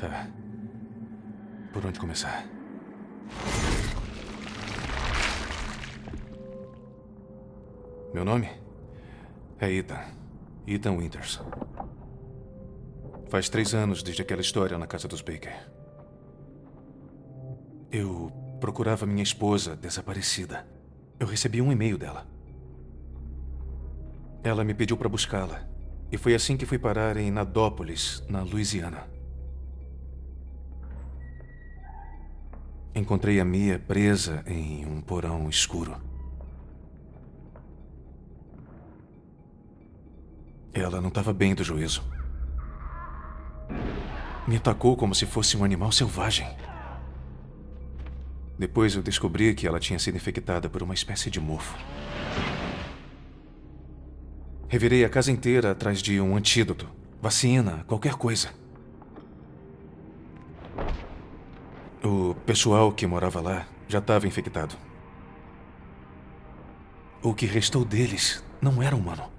Tá. Por onde começar? Meu nome é Ethan. Ethan Winters. Faz 3 anos desde aquela história na casa dos Baker. Eu procurava minha esposa desaparecida. Eu recebi um e-mail dela. Ela me pediu para buscá-la. E foi assim que fui parar em Nadópolis, na Louisiana. Encontrei a Mia presa em um porão escuro. Ela não estava bem do juízo. Me atacou como se fosse um animal selvagem. Depois eu descobri que ela tinha sido infectada por uma espécie de mofo. Revirei a casa inteira atrás de um antídoto, vacina, qualquer coisa. O pessoal que morava lá já estava infectado. O que restou deles não era humano.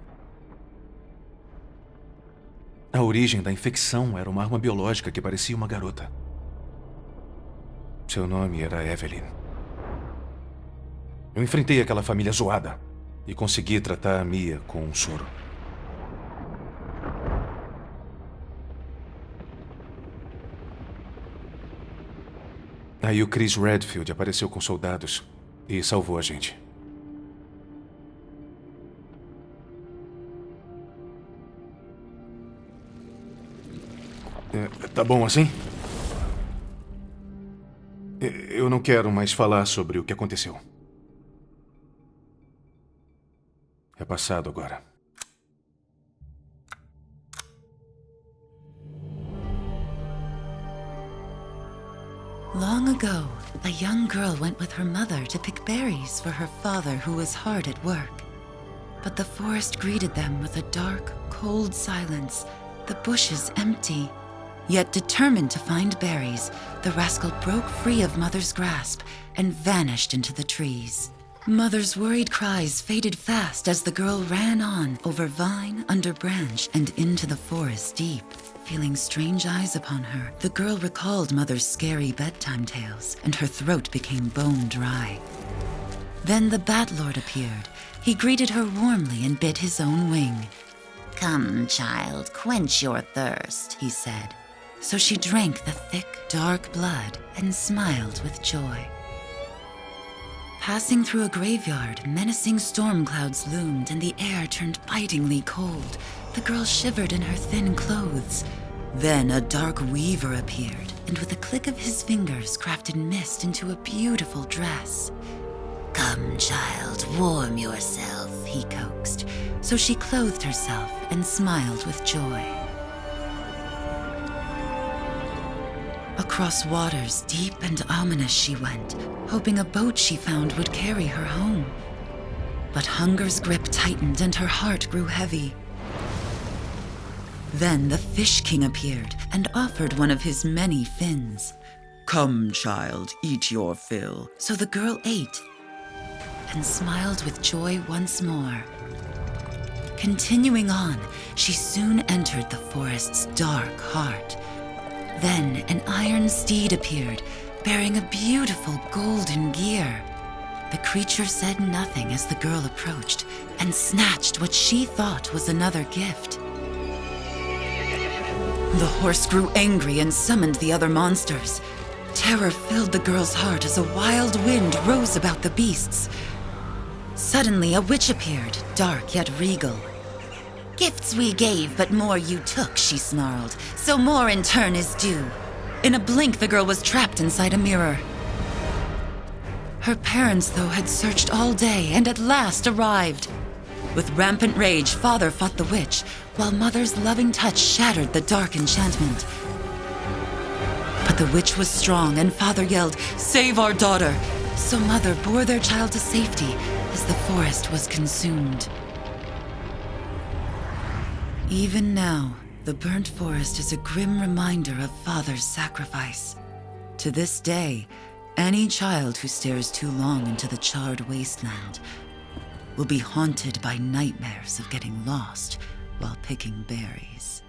A origem da infecção era uma arma biológica que parecia uma garota. Seu nome era Evelyn. Eu enfrentei aquela família zoada e consegui tratar a Mia com um soro. Aí o Chris Redfield apareceu com soldados e salvou a gente. Tá bom assim? Eu não quero mais falar sobre o que aconteceu. É passado agora. Long ago, a young girl went with her mother to pick berries for her father who was hard at work. But the forest greeted them with a dark, cold silence, the bushes empty. Yet determined to find berries, the rascal broke free of Mother's grasp and vanished into the trees. Mother's worried cries faded fast as the girl ran on, over vine, under branch, and into the forest deep. Feeling strange eyes upon her, the girl recalled Mother's scary bedtime tales, and her throat became bone dry. Then the Bat Lord appeared. He greeted her warmly and bit his own wing. "Come, child, quench your thirst," he said. So she drank the thick, dark blood and smiled with joy. Passing through a graveyard, menacing storm clouds loomed and the air turned bitingly cold. The girl shivered in her thin clothes. Then a dark weaver appeared, and with a click of his fingers crafted mist into a beautiful dress. "Come, child, warm yourself," he coaxed. So she clothed herself and smiled with joy. Across waters deep and ominous she went, hoping a boat she found would carry her home. But hunger's grip tightened and her heart grew heavy. Then the Fish King appeared and offered one of his many fins. "Come, child, eat your fill." So the girl ate and smiled with joy once more. Continuing on, she soon entered the forest's dark heart. Then an iron steed appeared, bearing a beautiful golden gear. The creature said nothing as the girl approached and snatched what she thought was another gift. The horse grew angry and summoned the other monsters. Terror filled the girl's heart as a wild wind rose about the beasts. Suddenly, a witch appeared, dark yet regal. "Gifts we gave, but more you took," she snarled, "so more in turn is due." In a blink, the girl was trapped inside a mirror. Her parents, though, had searched all day and at last arrived. With rampant rage, Father fought the witch, while Mother's loving touch shattered the dark enchantment. But the witch was strong, and Father yelled, "Save our daughter!" So Mother bore their child to safety as the forest was consumed. Even now, the burnt forest is a grim reminder of Father's sacrifice. To this day, any child who stares too long into the charred wasteland will be haunted by nightmares of getting lost while picking berries.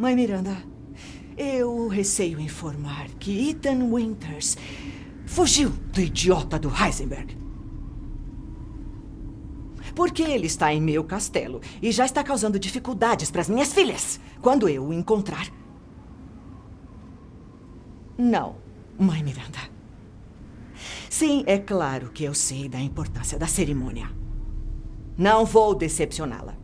Mãe Miranda, eu receio informar que Ethan Winters fugiu do idiota do Heisenberg. Porque ele está em meu castelo e já está causando dificuldades para as minhas filhas. Quando eu o encontrar... Não, Mãe Miranda. Sim, é claro que eu sei da importância da cerimônia. Não vou decepcioná-la.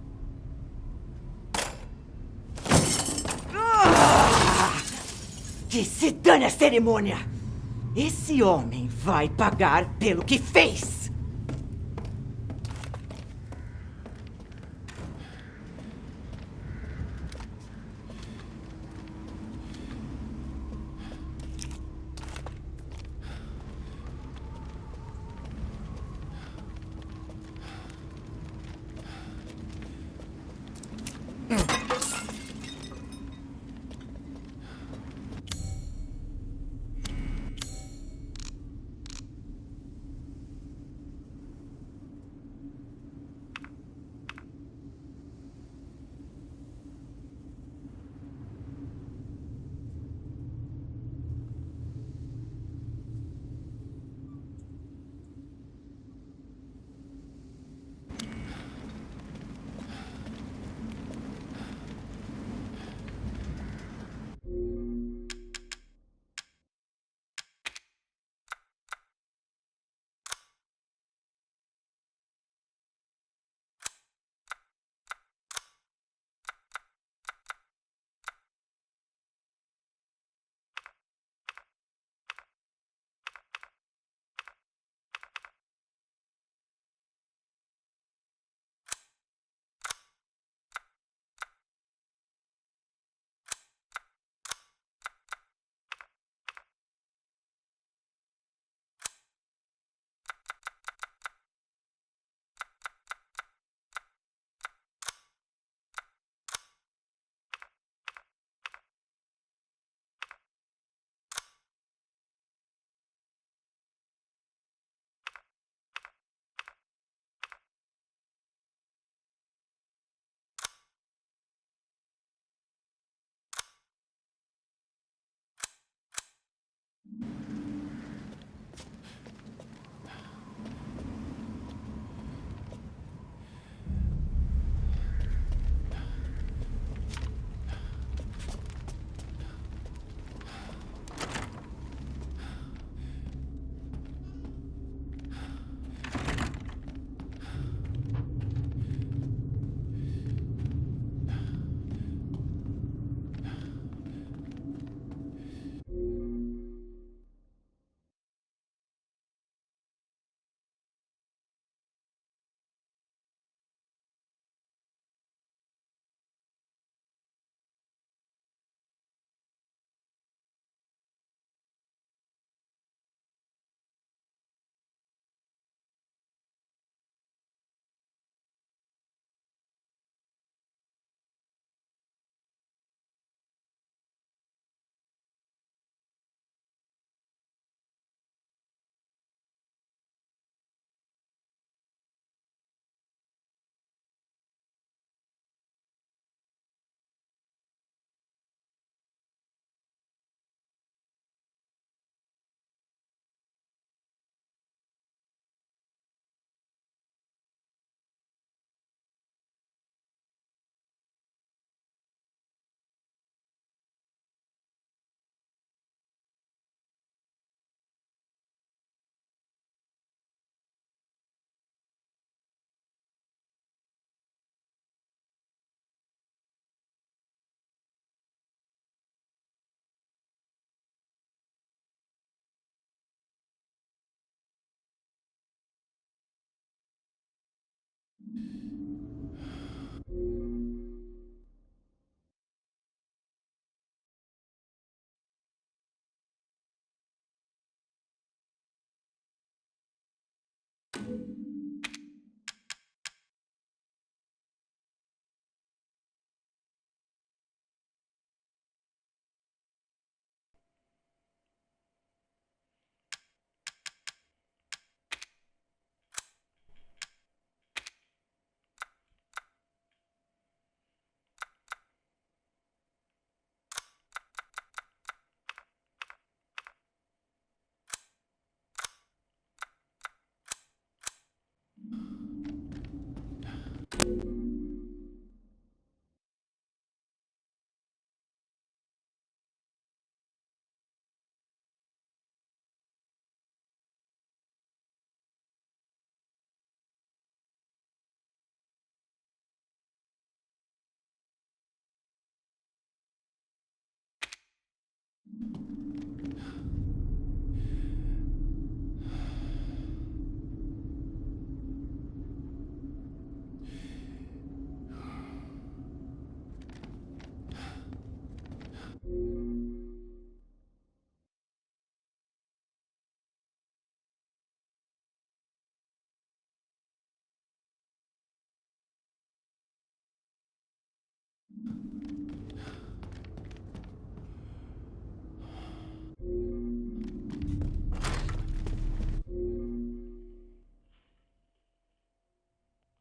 Que se dane a cerimônia! Esse homem vai pagar pelo que fez!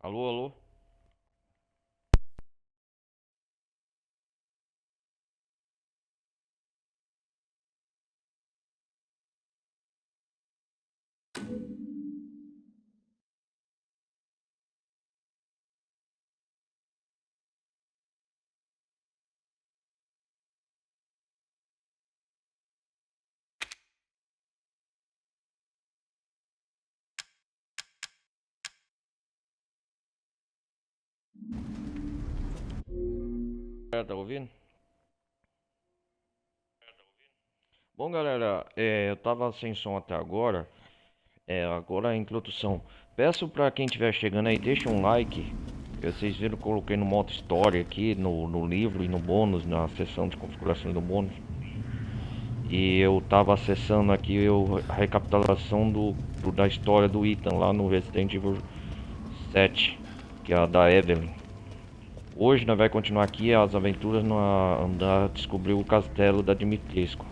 Alô, alô? Tá ouvindo? Bom, galera, eu tava sem som até agora. Agora a introdução. Peço pra quem estiver chegando aí, deixa um like. Vocês viram que eu coloquei no modo história aqui, no livro e no bônus, na seção de configuração do bônus. E eu tava acessando aqui a recapitulação da história do Ethan lá no Resident Evil 7, que é a da Evelyn. Hoje nós vamos continuar aqui as aventuras andar descobrir o castelo da Dimitrescu.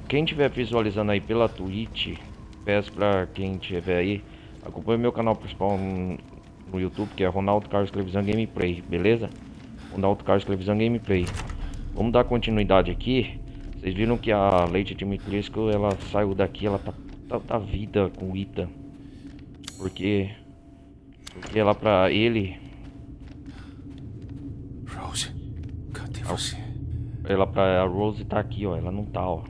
Quem estiver visualizando aí pela Twitch, peço pra quem estiver aí, acompanhe meu canal principal no YouTube, que é Ronaldo Carlos Televisão Gameplay, beleza? Ronaldo Carlos Televisão Gameplay. Vamos dar continuidade aqui. Vocês viram que a Lady Dimitrescu, ela saiu daqui, ela tá vida com o Ethan. Porque ela pra ele... Rose, cadê você? Ela pra a Rose tá aqui, ó. Ela não tá, ó.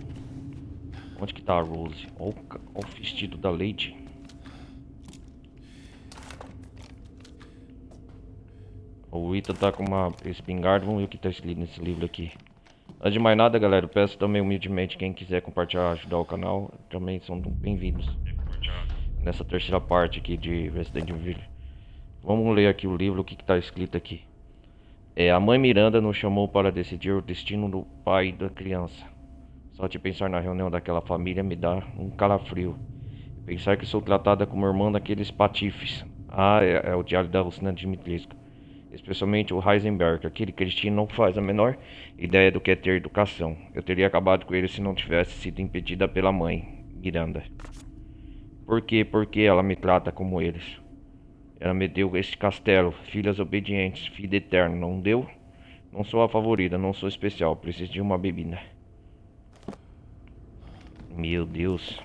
Onde que tá a Rose? Ó o vestido da Lady. O Ethan tá com uma espingarda. Vamos ver o que tá escrito nesse livro aqui. Antes de mais nada, galera, eu peço também humildemente quem quiser compartilhar, ajudar o canal, também são bem-vindos nessa terceira parte aqui de Resident Evil. Vamos ler aqui o livro, o que tá escrito aqui. A mãe Miranda nos chamou para decidir o destino do pai da criança. Só de pensar na reunião daquela família me dá um calafrio. Pensar que sou tratada como irmã daqueles patifes. É o diário da Lucina Dimitrescu. Especialmente o Heisenberg, aquele cretino não faz a menor ideia do que é ter educação. Eu teria acabado com ele se não tivesse sido impedida pela mãe, Miranda. Por quê? Porque ela me trata como eles. Ela me deu este castelo, filhas obedientes, vida eterna, não deu? Não sou a favorita, não sou especial, preciso de uma bebida. Meu Deus.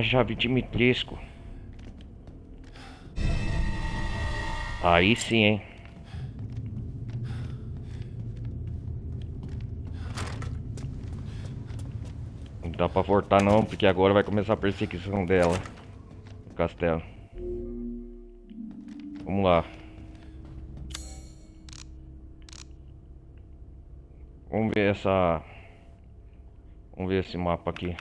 Chave Dimitrescu. Aí sim, hein? Não dá pra voltar não, porque agora vai começar a perseguição dela no castelo. Vamos lá. Vamos ver esse mapa aqui.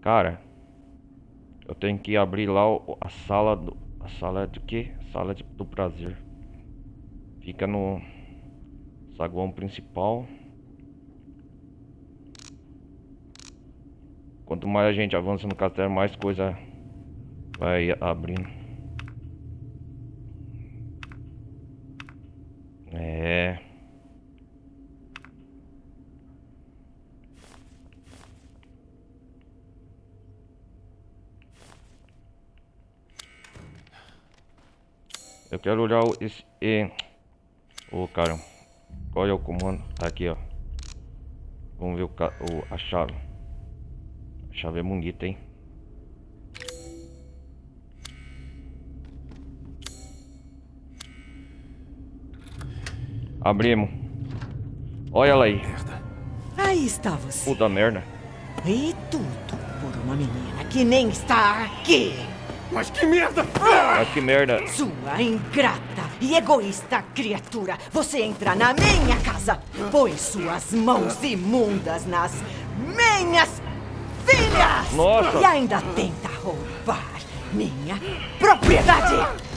Cara, eu tenho que abrir lá a sala do... A sala de quê? Sala do prazer. Fica no saguão principal. Quanto mais a gente avança no castelo, mais coisa vai abrindo. Eu quero olhar esse... cara. Qual é o comando? Tá aqui, ó. Vamos ver a chave. A chave é bonita, hein? Abrimos. Olha ela aí. Merda. Aí está você. Puta merda. E tudo por uma menina que nem está aqui. Mas que merda! Mas que merda. Sua ingrata e egoísta criatura. Você entra na minha casa, põe suas mãos imundas nas minhas filhas. Nossa. E ainda tenta roubar minha propriedade.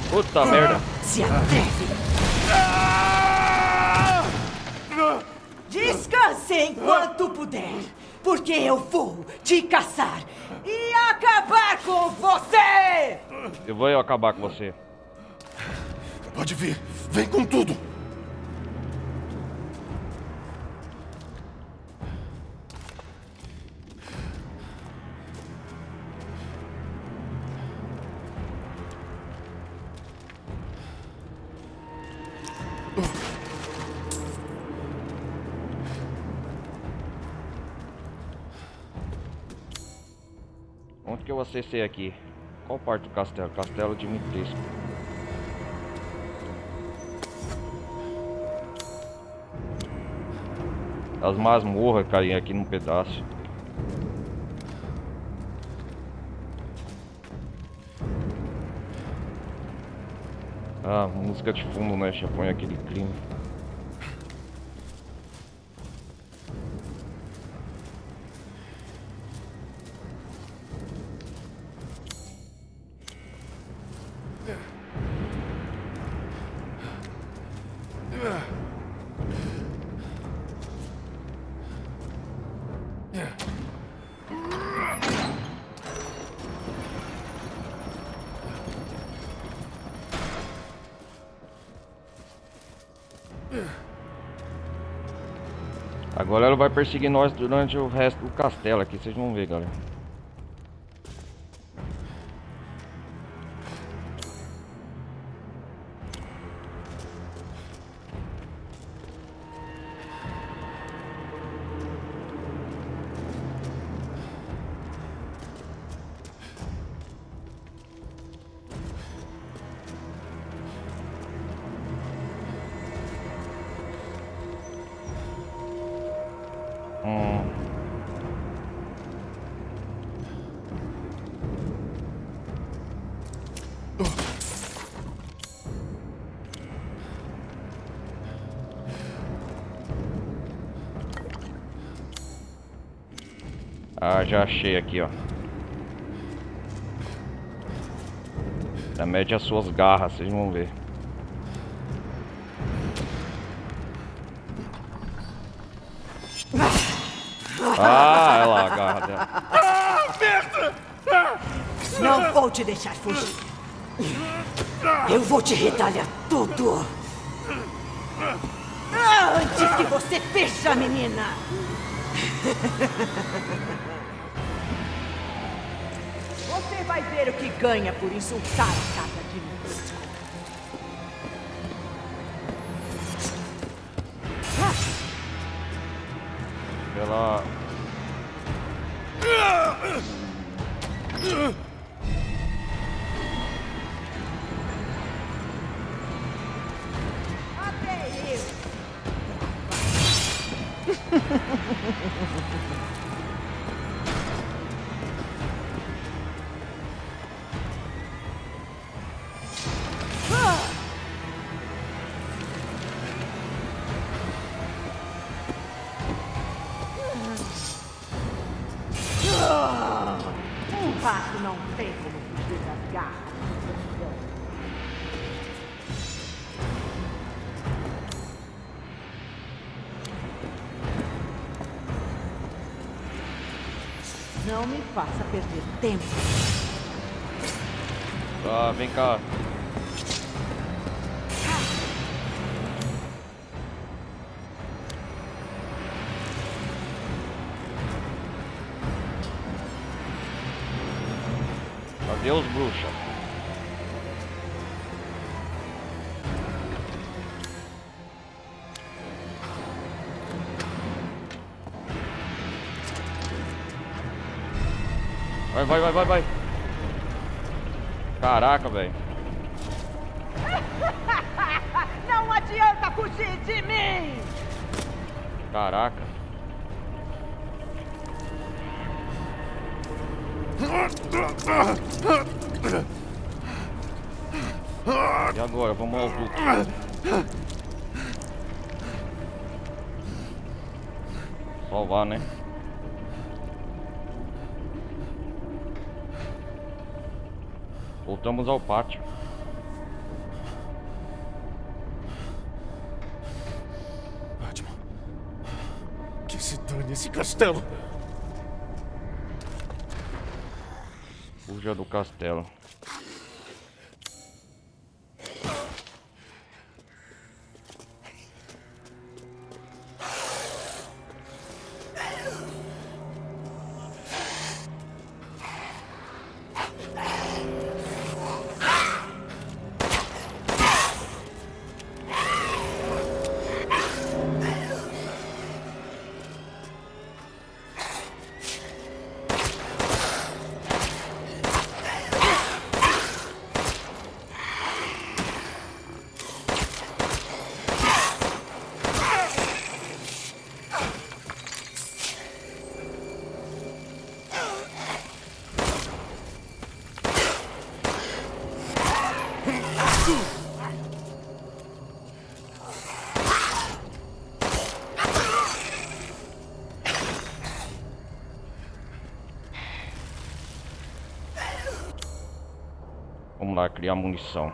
Puta merda. Se atreve. Descanse enquanto puder, porque eu vou te caçar e acabar com você! Eu vou acabar com você. Pode vir, vem com tudo! Onde que eu acessei aqui? Qual parte do castelo? Castelo Dimitrescu. As masmorras caem aqui num pedaço. Ah, música de fundo, né? Já põe aquele clima. Agora ela vai perseguir nós durante o resto do castelo aqui, vocês vão ver, galera. Ah, já achei aqui, ó. Mede as suas garras, vocês vão ver. Ah, olha lá a garra dela. Não vou te deixar fugir. Eu vou te retalhar tudo. Antes que você feche, menina. Você vai ver o que ganha por insultar a casa de Dimitrescu. Ela... Até eu. Um rato não tem como fugir das garras. Não me faça perder tempo. Ah, vem cá. Adeus, bruxa. Vai. Caraca, velho. Não adianta fugir de mim! Caraca. E agora? Vamos ao duto. Salvar, né? Voltamos ao pátio. Batman. Que se dane esse castelo. Fuja do castelo. Vamos lá, criar munição.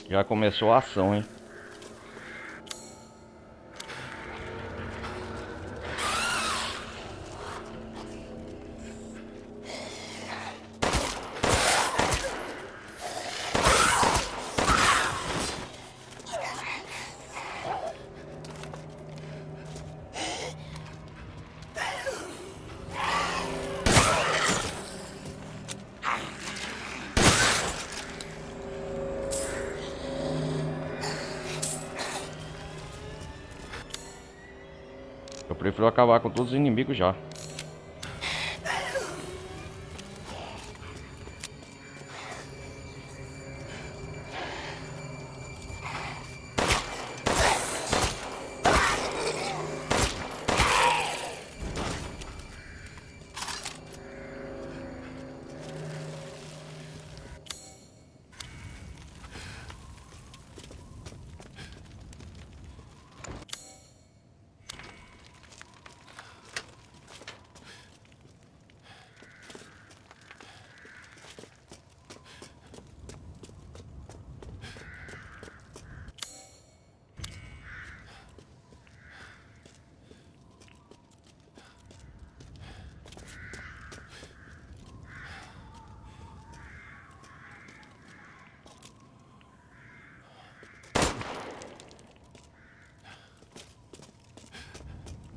Já começou a ação, hein? Eu prefiro acabar com todos os inimigos já.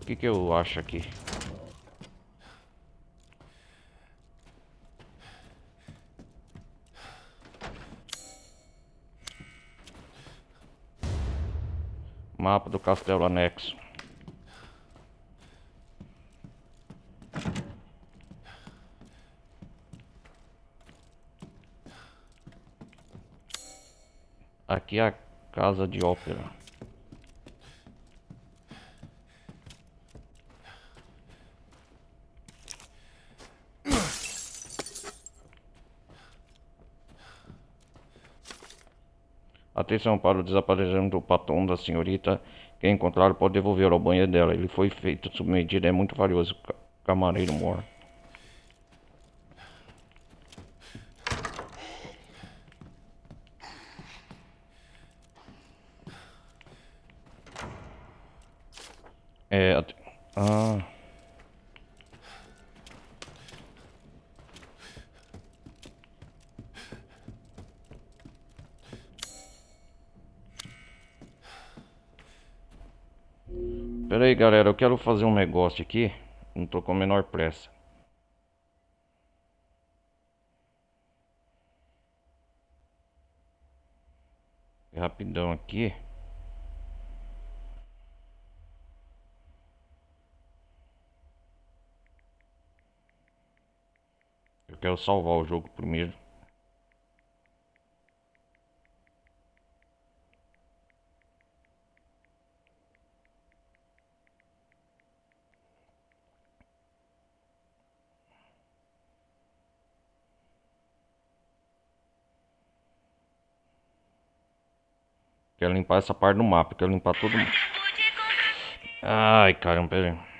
O que eu acho aqui? Mapa do castelo anexo. Aqui é a casa de ópera. Atenção para o desaparecimento do patrão da senhorita. Quem encontrar pode devolver ao banheiro dela. Ele foi feito sob medida, é muito valioso. Camareiro Moore. Ah. Pera aí, galera, eu quero fazer um negócio aqui. Não tô com a menor pressa. Rapidão aqui. Eu quero salvar o jogo primeiro. Quero limpar essa parte do mapa. Quero limpar todo mundo. Ai, caramba, pera aí.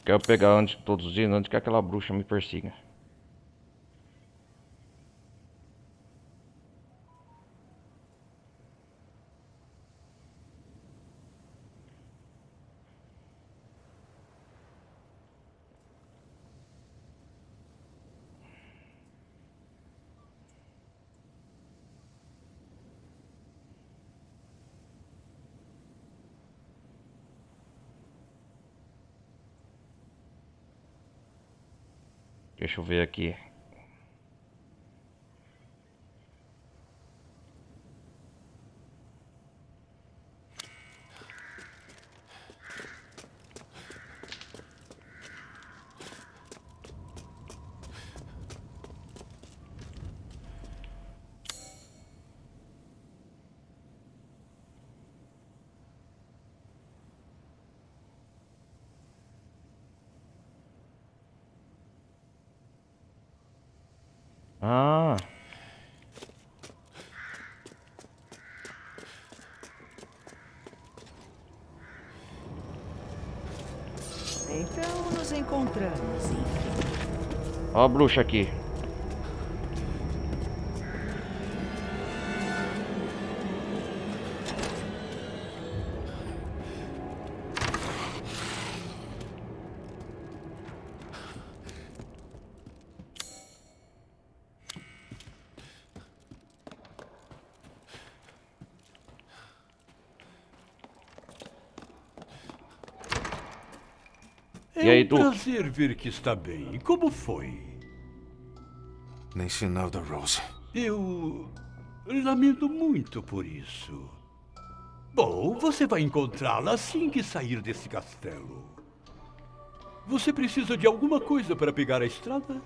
Quero pegar antes de todos os dias, antes que aquela bruxa me persiga. Deixa eu ver aqui. Ah, Então nos encontramos, enfim. ó a bruxa aqui. E aí, É um Duque? prazer ver que está bem. Como foi? Nem sinal da Rose. Eu lamento muito por isso. Bom, você vai encontrá-la assim que sair desse castelo. Você precisa de alguma coisa para pegar a estrada?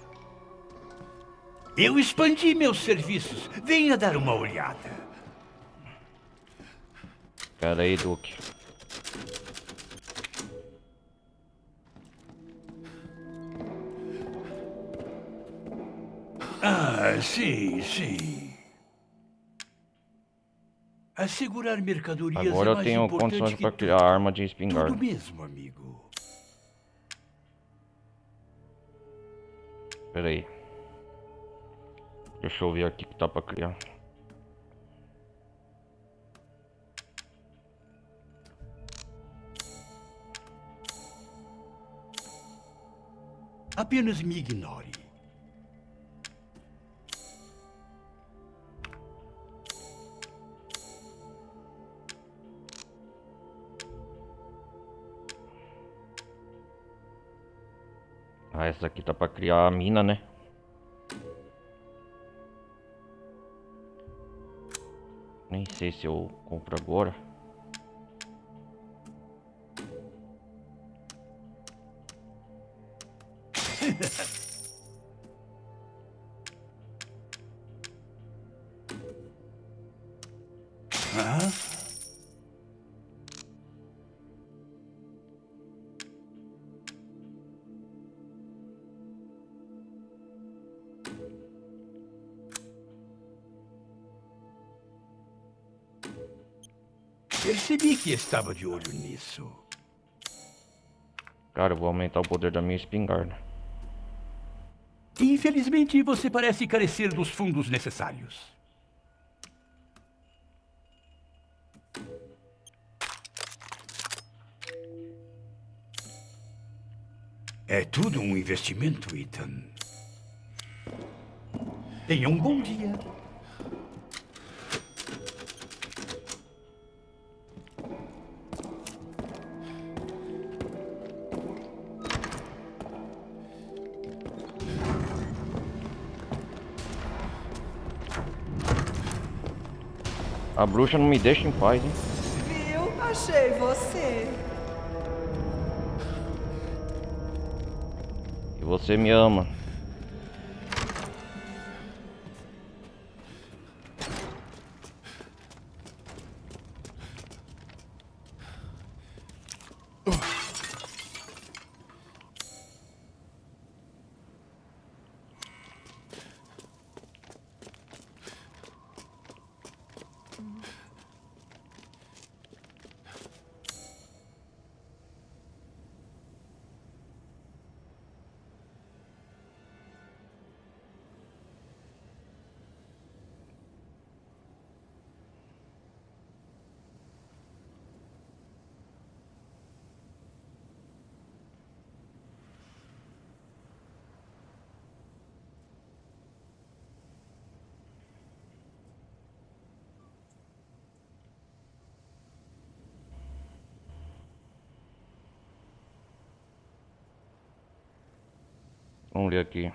Eu expandi meus serviços. Venha dar uma olhada. Pera aí, Duque. Ah, sim. Assegurar mercadorias Agora é eu mais tenho importante condições que pra criar a arma de tudo espingarda. mesmo, amigo. Pera aí. Deixa eu ver aqui que tá pra criar. Apenas me ignore. Ah, essa aqui tá pra criar a mina, né? Nem sei se eu compro agora. Hã? Percebi que estava de olho nisso. Cara, eu vou aumentar o poder da minha espingarda. Infelizmente, você parece carecer dos fundos necessários. É tudo um investimento, Ethan. Tenha um bom dia. A bruxa não me deixa em paz, hein? Viu? Achei você. E você me ama. Vamos ler aqui.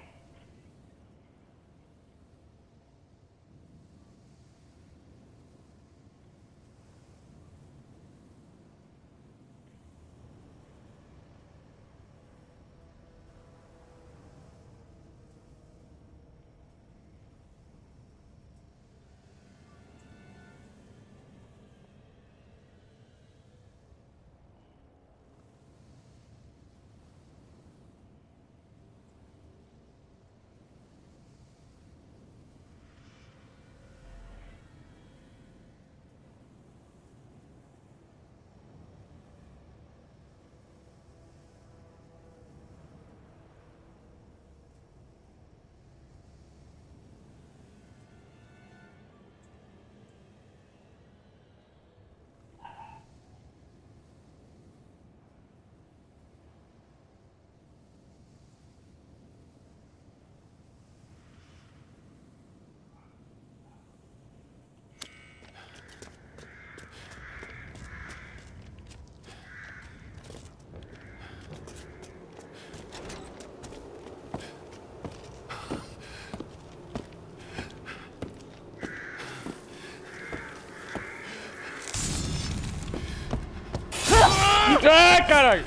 caralho!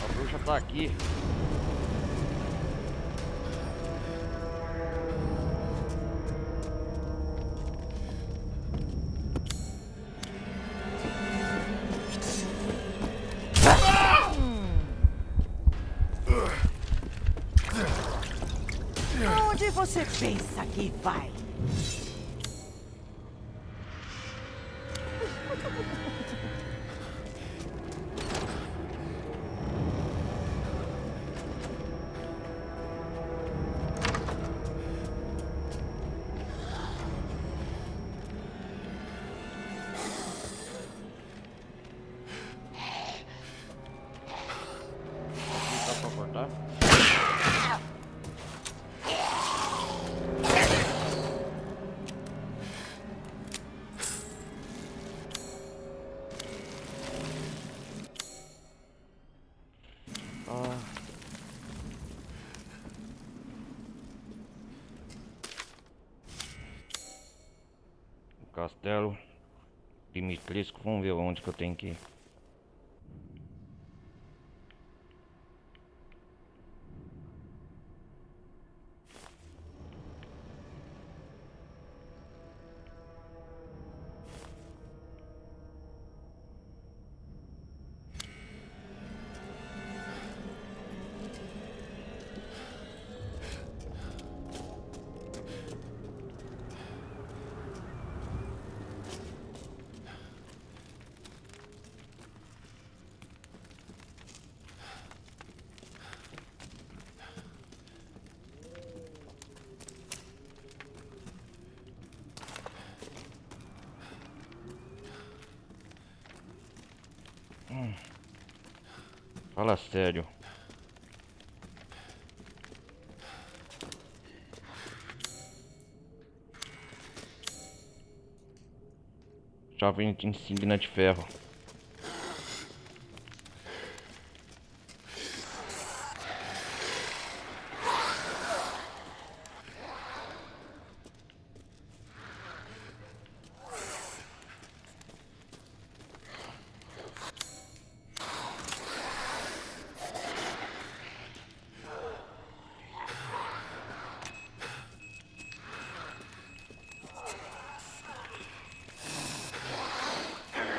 A bruxa tá aqui. Onde você pensa que vai? Dá pra cortar? Castelo Dimitrisco, vamos ver onde que eu tenho que ir. Fala sério. Chave insígnia de ferro.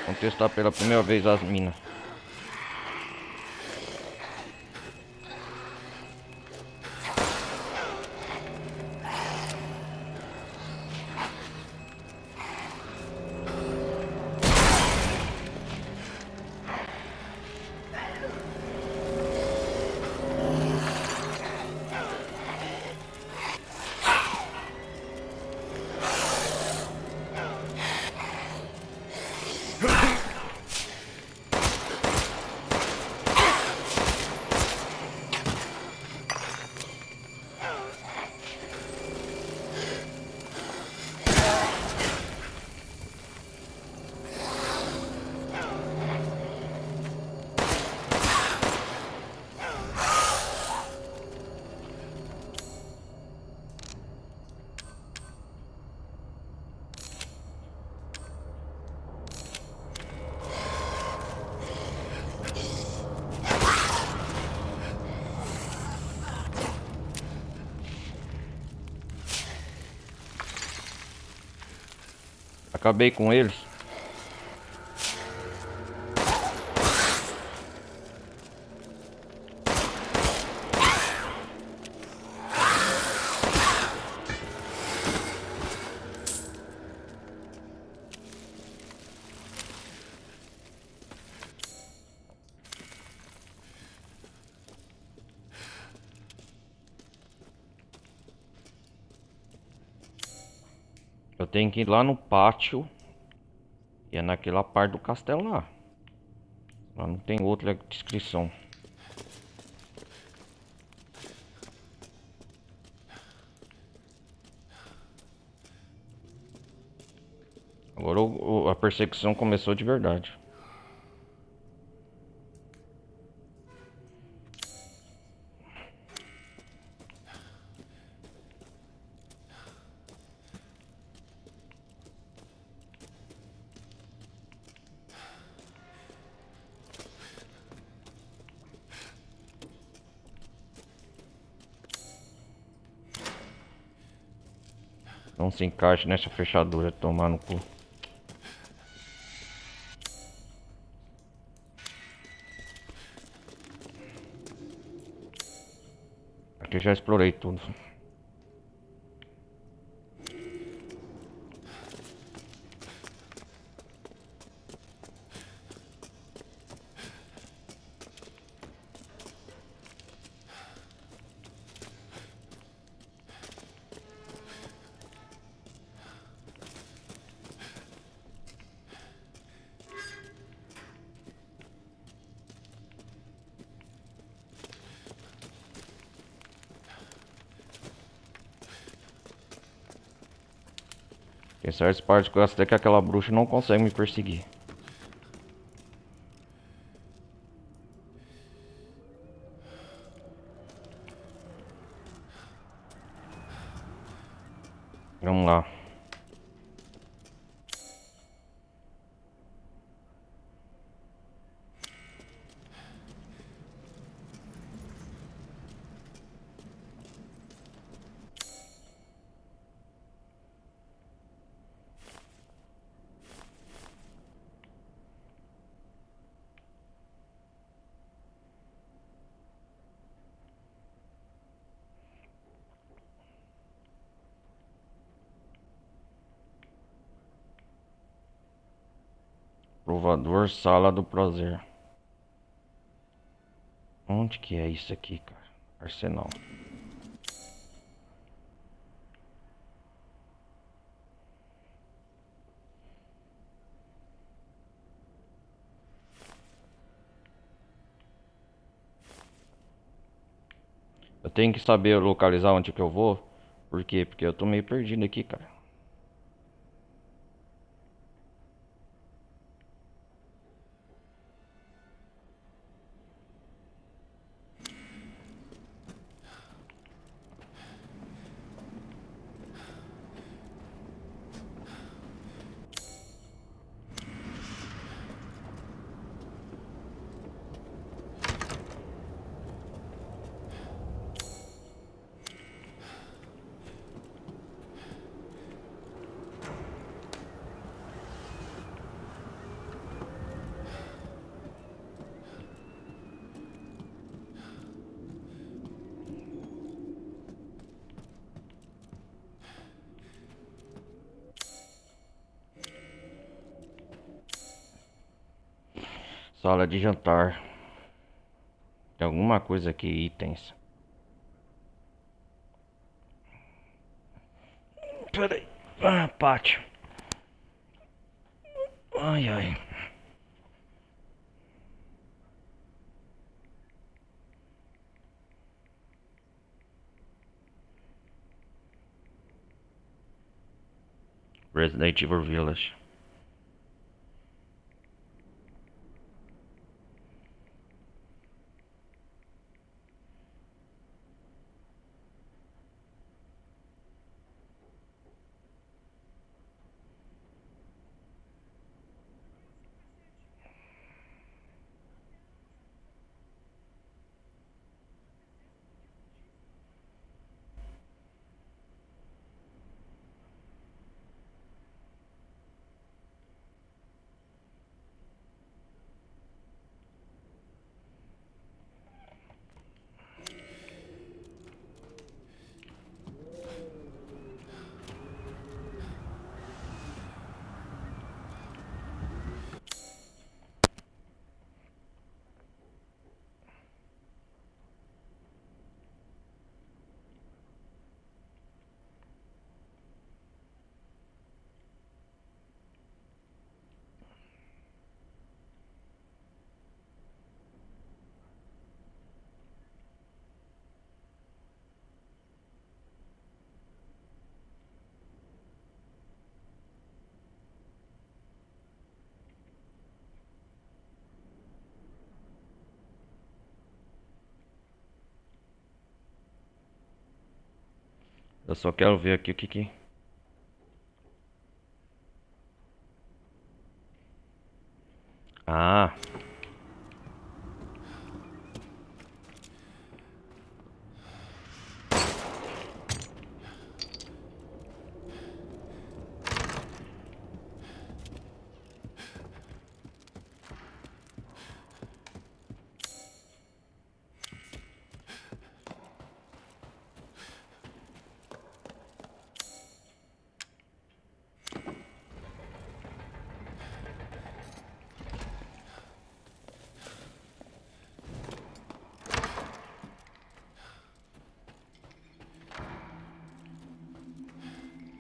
Vamos testar pela primeira vez as minas. Acabei com eles. Eu tenho que ir lá no pátio. E é naquela parte do castelo lá. Lá não tem outra descrição. Agora a perseguição começou de verdade. Não se encaixe nessa fechadura, tomar no cu. Aqui eu já explorei tudo. Tem certas partes que eu acho até que aquela bruxa não consegue me perseguir. Vamos lá. Provador, sala do prazer. Onde que é isso aqui, cara? Arsenal. Eu tenho que saber localizar onde que eu vou. Por quê? Porque eu tô meio perdido aqui, cara. Sala de jantar. Tem alguma coisa aqui, itens. Peraí. Ah, pátio. Ai, ai. Resident Evil Village. Eu só quero ver aqui o que. Ah.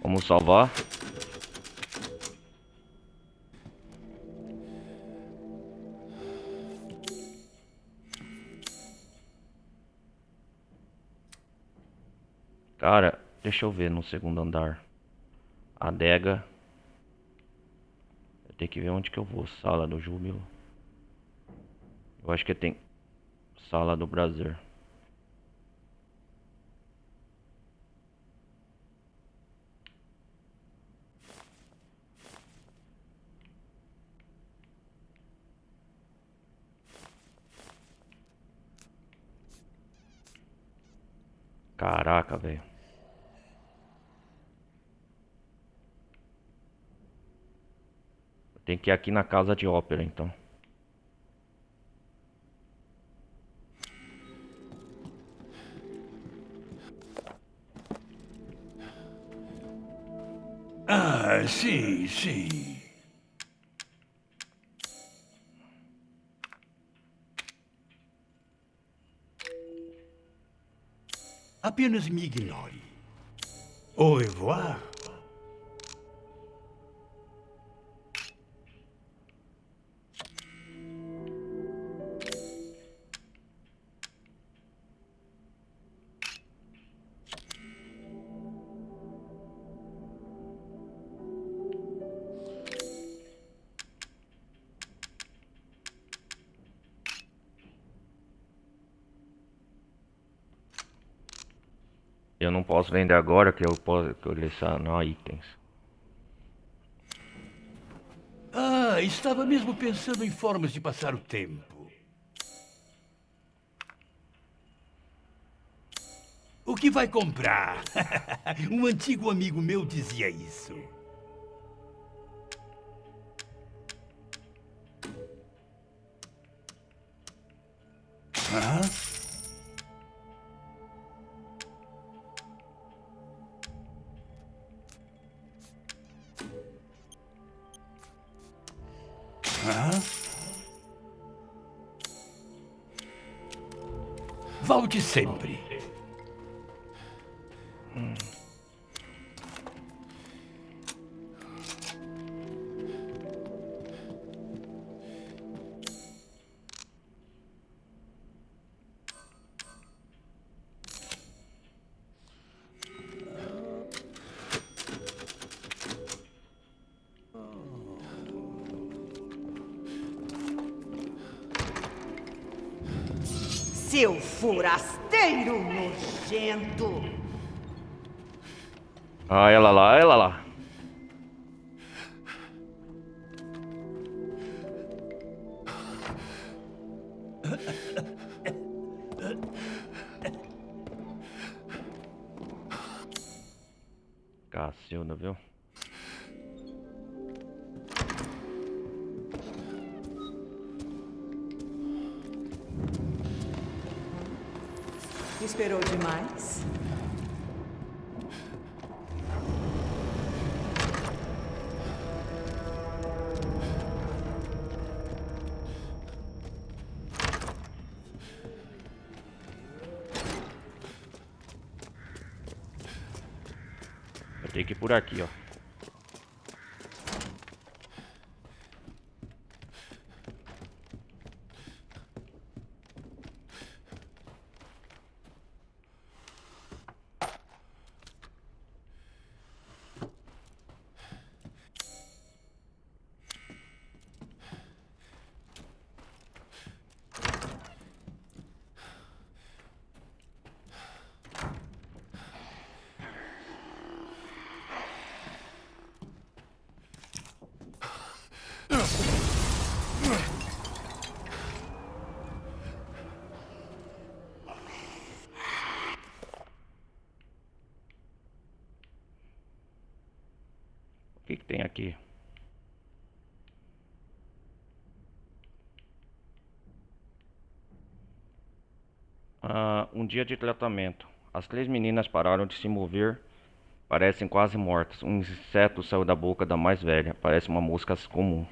Vamos salvar. Cara, deixa eu ver no segundo andar. Adega. Eu tenho que ver onde que eu vou. Sala do Júbilo. Eu acho que tem sala do Brasil. Caraca, velho. Tem que ir aqui na casa de ópera, então. Ah, sim, sim. Apenas me ignore. Au revoir. Eu não posso vender agora que eu posso colecionar itens. Ah, estava mesmo pensando em formas de passar o tempo. O que vai comprar? Um antigo amigo meu dizia isso. Hã? Hã? Volte sempre. Seu forasteiro nojento! Ah, ela lá, ela lá. Cacilda, viu? Esperou demais? Eu tenho que ir por aqui, ó. O que que tem aqui? Um dia de tratamento. As 3 meninas pararam de se mover. Parecem quase mortas. Um inseto saiu da boca da mais velha. Parece uma mosca comum.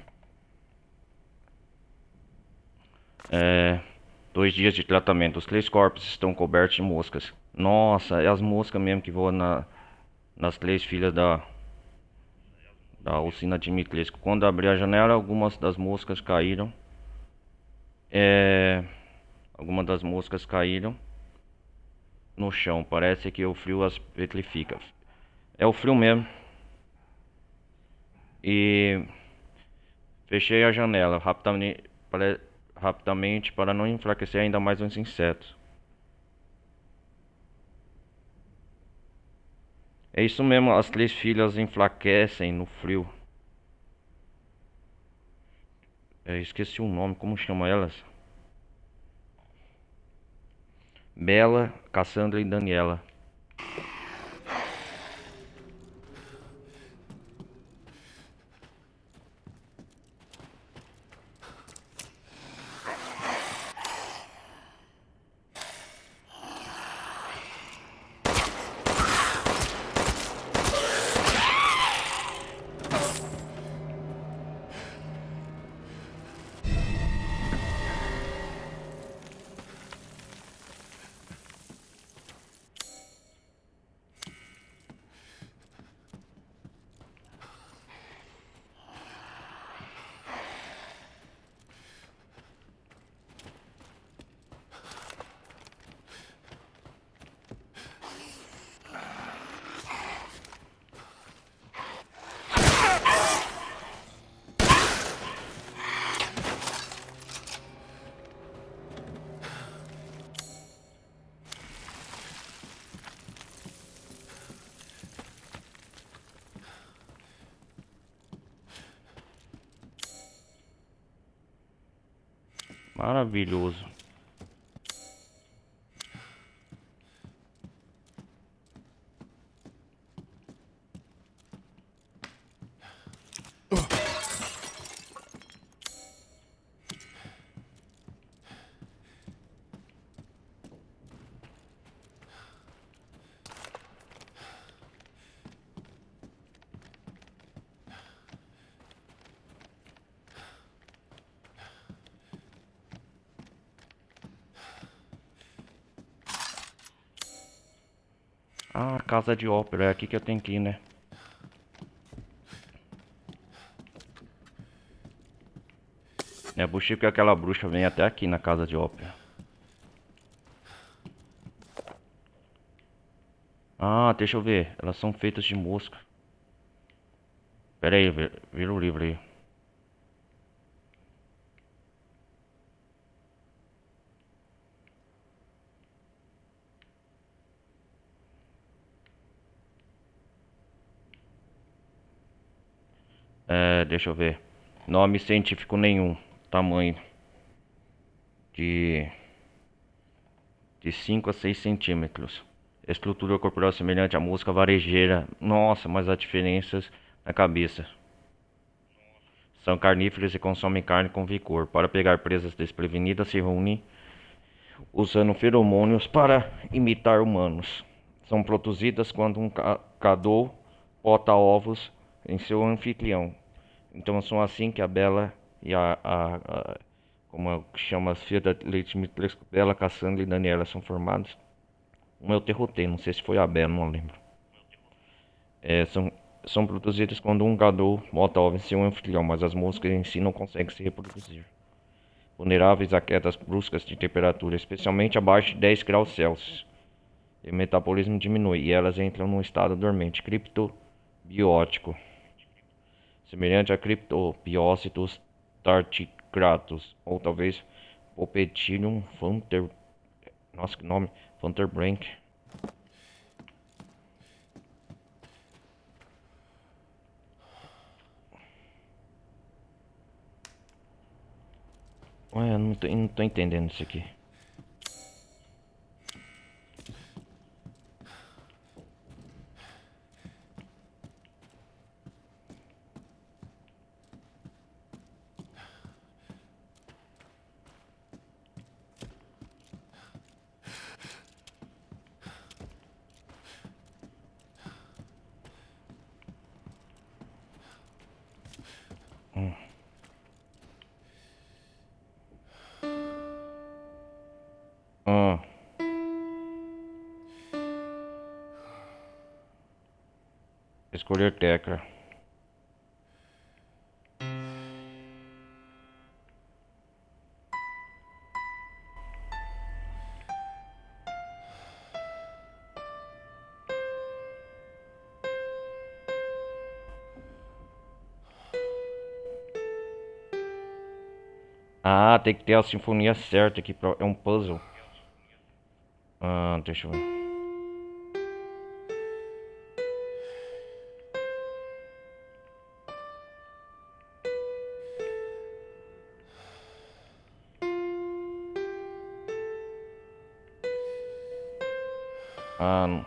2 dias de tratamento. Os 3 corpos estão cobertos de moscas. Nossa, é as moscas mesmo que voam das três filhas da Alcina Dimitrescu. Quando abri a janela, algumas das moscas caíram. Algumas das moscas caíram no chão. Parece que o frio as petrifica. É o frio mesmo. E fechei a janela rapidamente para não enfraquecer ainda mais os insetos. É isso mesmo, as três filhas enfraquecem no frio. Esqueci o nome, como chama elas? Bela, Cassandra e Daniela. Maravilhoso. Ah, casa de ópera, é aqui que eu tenho que ir, né? É possível que aquela bruxa venha até aqui na casa de ópera. Ah, deixa eu ver. Elas são feitas de mosca. Pera aí, vira o livro aí. Deixa eu ver. Nome científico nenhum. Tamanho de 5 a 6 centímetros. Estrutura corporal semelhante à mosca varejeira. Nossa, mas há diferenças na cabeça. São carnívoros e consomem carne com vigor. Para pegar presas desprevenidas, se reúnem usando feromônios para imitar humanos. São produzidas quando um cadou bota ovos em seu anfitrião. Então são assim que a Bela e como chama as filhas da Leite Dimitrescu, Bela, Cassandra e Daniela são formadas. Uma eu derrotei, não sei se foi a Bela, não lembro. São produzidas quando um gadou bota ovos em seu anfitrião, mas as moscas em si não conseguem se reproduzir. Vulneráveis a quedas bruscas de temperatura, especialmente abaixo de 10 graus Celsius. E o metabolismo diminui e elas entram num estado dormente, criptobiótico, semelhante a Cryptobiócitos tardigrados, ou talvez Popetinium vanter... Nossa, que nome! Vanterbranch. Ué, eu não tô entendendo isso aqui. Escolher tecla. Ah, tem que ter a sinfonia certa aqui. É um puzzle. Ah, deixa eu ver. Ah, não.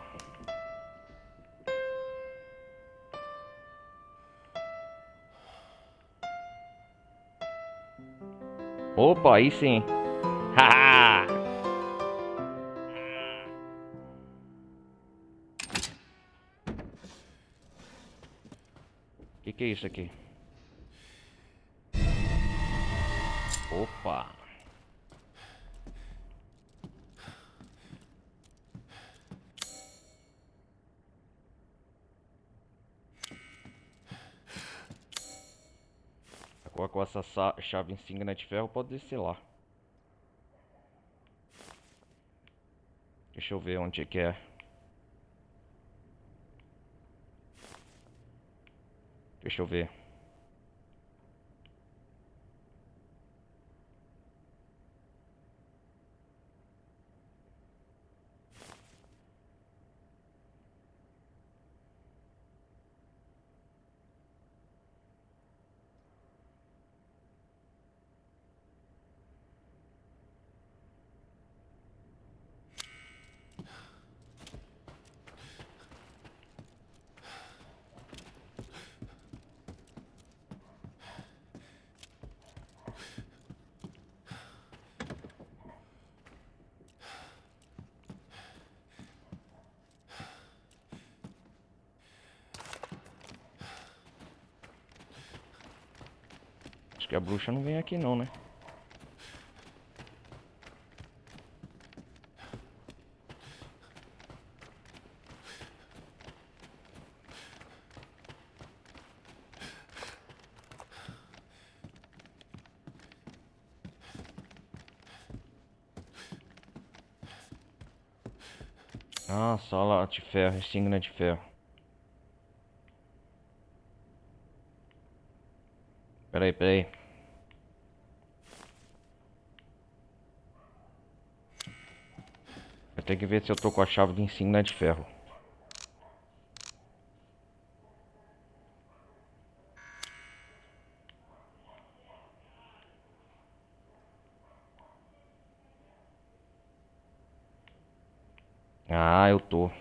Opa, aí sim. Haha! Que é isso aqui? Opa! Agora com essa chave insígnia de ferro pode descer lá. Deixa eu ver onde é que é. Deixa eu ver. Acho que a bruxa não vem aqui não, né? Ah, sala de ferro, insígnia de ferro. Peraí, peraí. Eu tenho que ver se eu tô com a chave de insígnia de ferro. Ah, eu tô.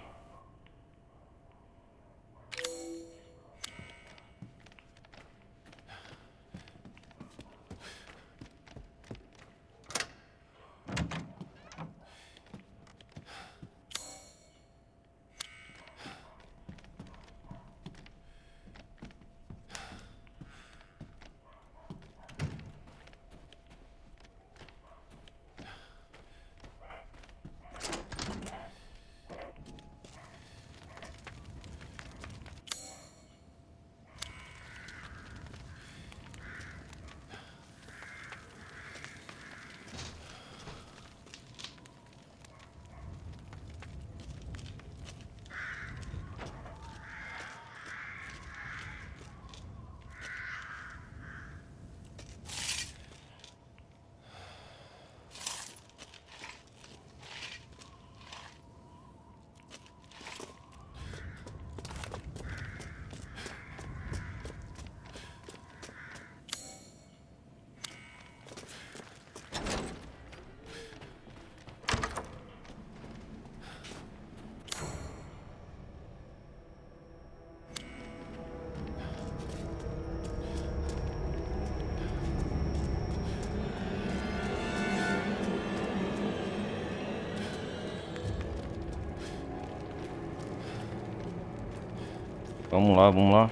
Vamos lá, vamos lá.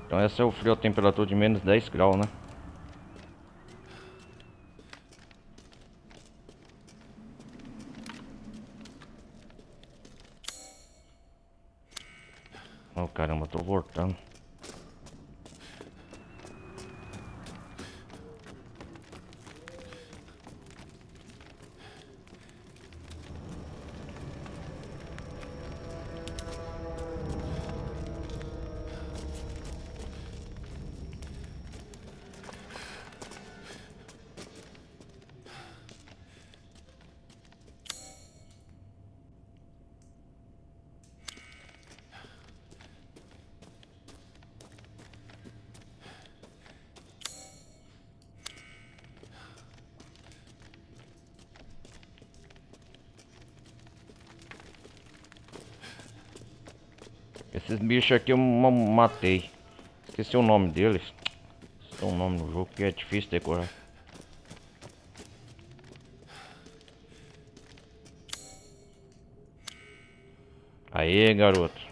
Então essa é o frio a temperatura de menos 10 graus, né? caramba, tô voltando. Esses bichos aqui eu matei. Esqueci o nome deles. Tem um nome no jogo que é difícil decorar. Aê, garoto.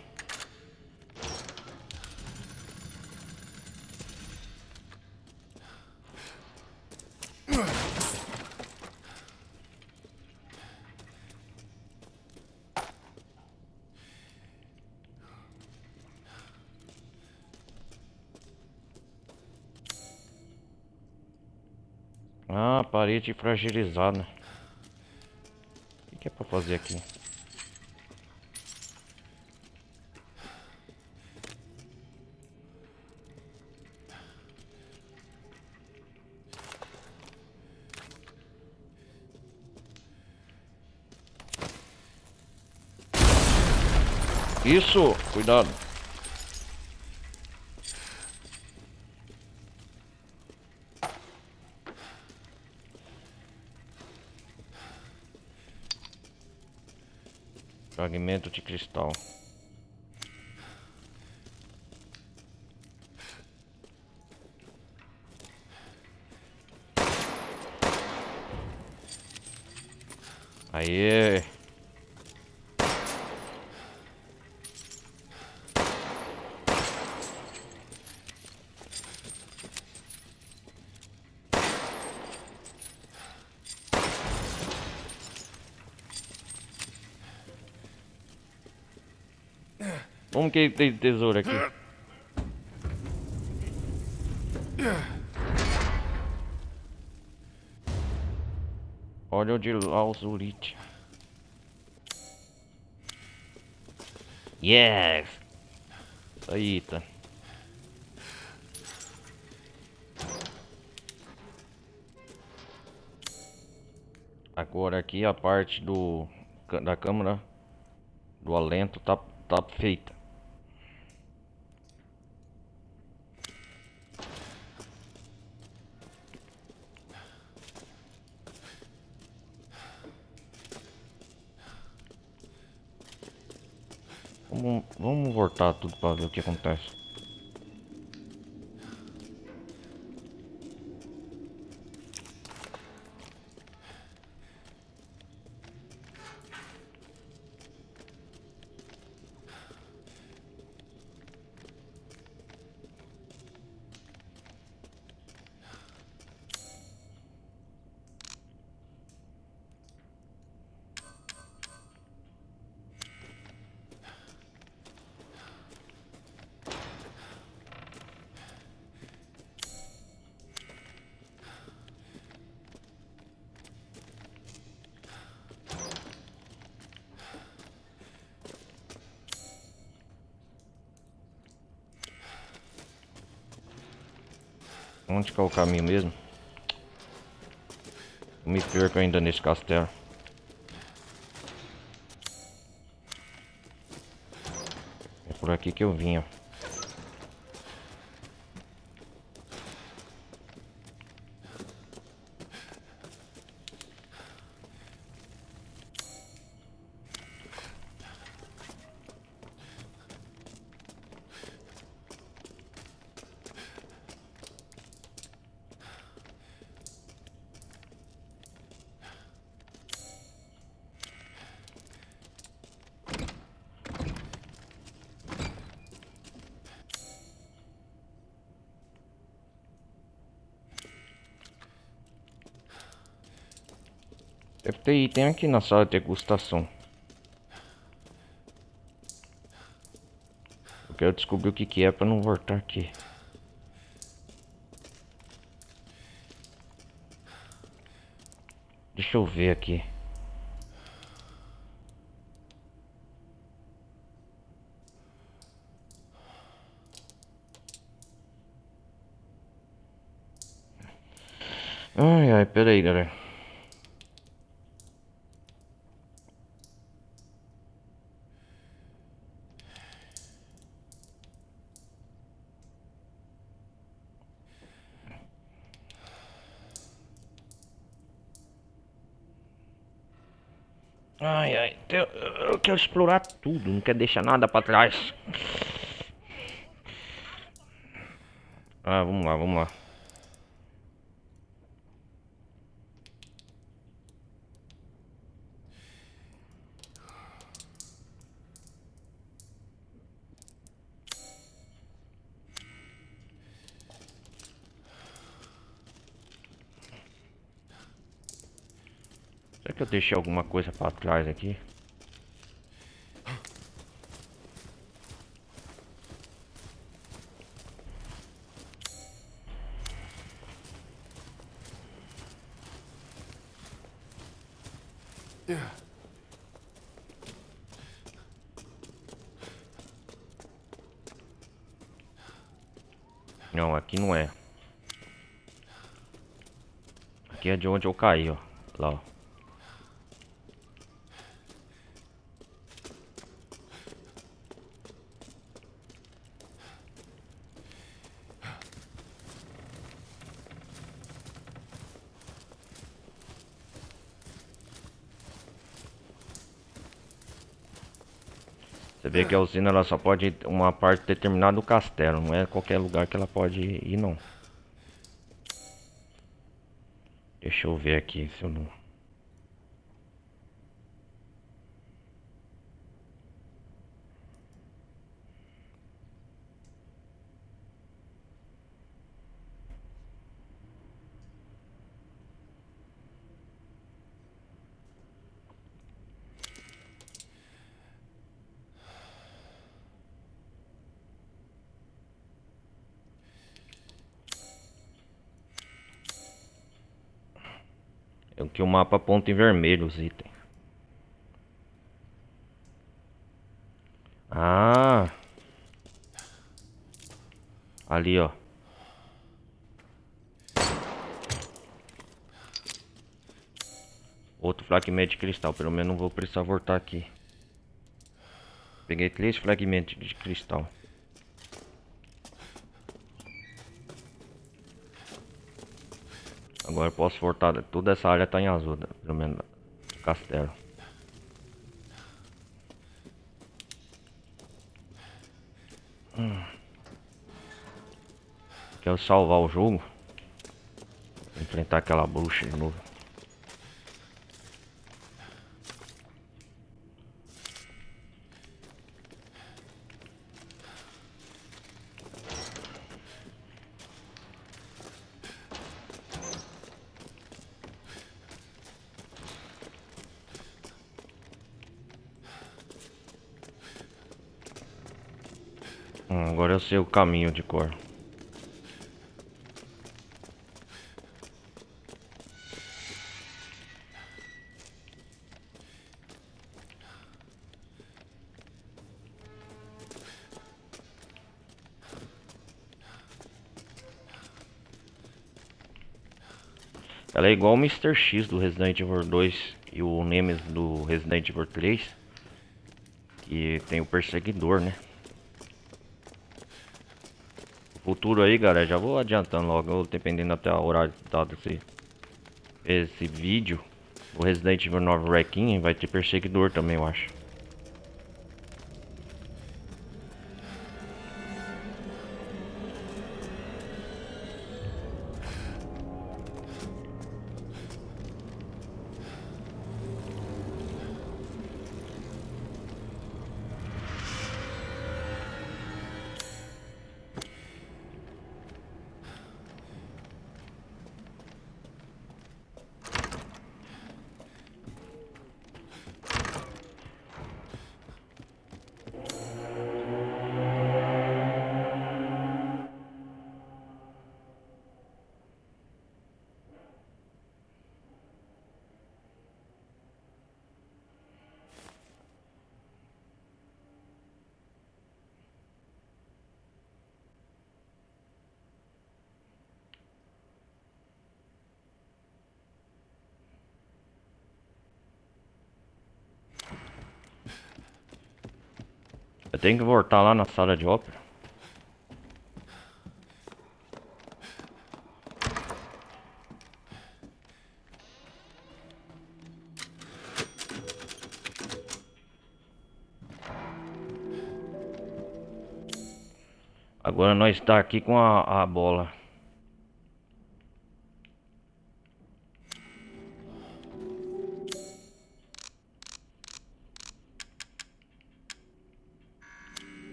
Ah, parede fragilizada. O que é pra fazer aqui? Isso! Cuidado! Fragmento de cristal. Aê! Como que tem tesouro aqui? Óleo de lausulite. Yes! Aí, tá. Agora aqui a parte da câmara do alento tá feita. Vamos voltar tudo para ver o que acontece. Onde que é o caminho mesmo? Eu me perco ainda nesse castelo. É por aqui que eu vim, ó. Deve ter item aqui na sala de degustação. quero descobrir o que que é pra não voltar aqui. Deixa eu ver aqui. Ai, ai, pera aí, galera. Ai, ai, eu quero explorar tudo, não quero deixar nada pra trás. Ah, vamos lá, vamos lá. Será que eu deixei alguma coisa pra trás aqui? Não, aqui não é. Aqui é de onde eu caí, ó. Lá, ó. Você vê que a usina ela só pode ir uma parte determinada do castelo, não é qualquer lugar que ela pode ir não. Deixa eu ver aqui se eu não... É que o mapa aponta em vermelho os itens. Ah! Ali, ó. Outro fragmento de cristal. Pelo menos não vou precisar voltar aqui. Peguei 3 fragmentos de cristal. Agora eu posso voltar. Toda essa área tá em azul, pelo menos do castelo. Quero salvar o jogo. Enfrentar aquela bruxa de novo. Agora eu sei o caminho de cor. Ela é igual o Mr. X do Resident Evil 2 e o Nemesis do Resident Evil 3. Que tem o perseguidor, né? Futuro aí, galera, já vou adiantando logo, dependendo até o horário dado esse vídeo. O Resident Evil 9 Requiem vai ter perseguidor também, eu acho. Eu tenho que voltar lá na sala de ópera. Agora nós está aqui com a bola.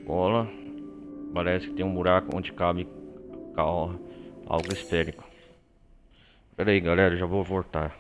Bola. Parece que tem um buraco onde cabe algo esférico. Pera aí, galera, já vou voltar.